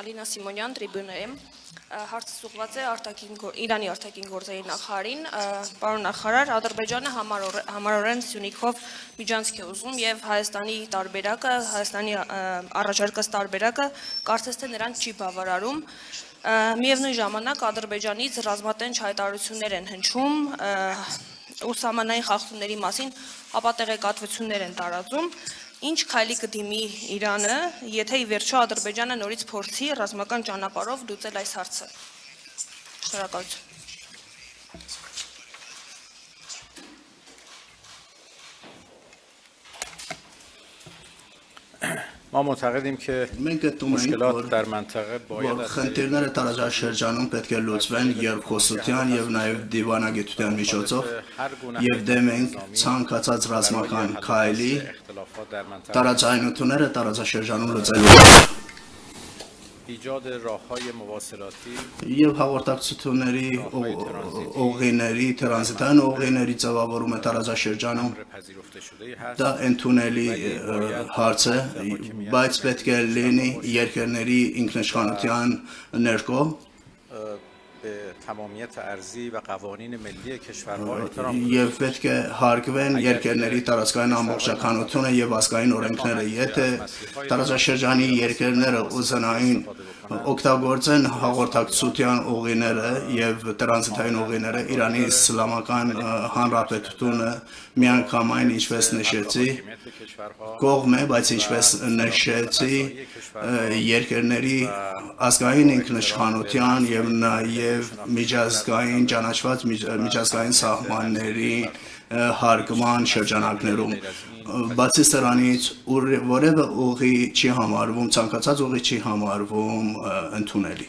Ալինա Սիմոնյան, Տրիբյուն հարցը ուղղված է Իրանի արտաքին գործերի նախարարին, պարոն նախարար, Ադրբեջանը համառորեն Սյունիքով միջանցք է ուզում եւ Հայաստանի տարբերակը, Հայաստանի առաջարկած տարբերակը կարծես թե նրան չի բավարարում, միևնույն ժամանակ Ադրբեջանից ռազմատենչ հայտարարություններ են հնչում ու սահմանային խախտումների մասին ապատեղեկատվություններ են տարածում, ինչ քայլի կդիմի Իրանը, եթե ի վերջո Ադրբեջանը նորից փորձի ռազմական ճանապարհով լուծել այս հարցը։ Շնորհակալություն։ ما معتقدیم که مشکلات در منطقه باید խնդիրները տարածաշրջանում պետք է լուծվեն երկխոսության եւ նաեւ դիվանագիտության միջոցով եւ դեմ ենք ցանկացած ռազմական քայլի տարածայնությունները տարածաշրջանում լուծելու ایجاد راههای مواصلاتی եւ հաղորդակցությունների ուղիների տրանզիտային ուղիների ձևավորումը տարածաշրջանում դա ընդունելի հարց է բայց պետք է լինի երկրների ինքնիշխանության ներքո به تمامیت ارضی و قوانین ملی کشورها احترام եւ պետք է հարգվեն երկրների տարածքային ամբողջականությունը եւ ազգային օրենքները եթե տարածաշրջանի երկրները ուզենային օգտագործեն հաղորդակցության ուղիները եւ տրանզիտային ուղիները Իրանի Իսլամական Հանրապետությունը միանգամայն ինչպես նշեցի կողմ է բայց ինչպես նշեցի երկրների ազգային ինքնիշխանության եւ նաեւ միջազգային ճանաչված միջազգային սահմանների հարգման շրջանակներում բացի սրանից որևէ ուղի չի համարվում ցանկացած ուղի չի համարվում ընդունելի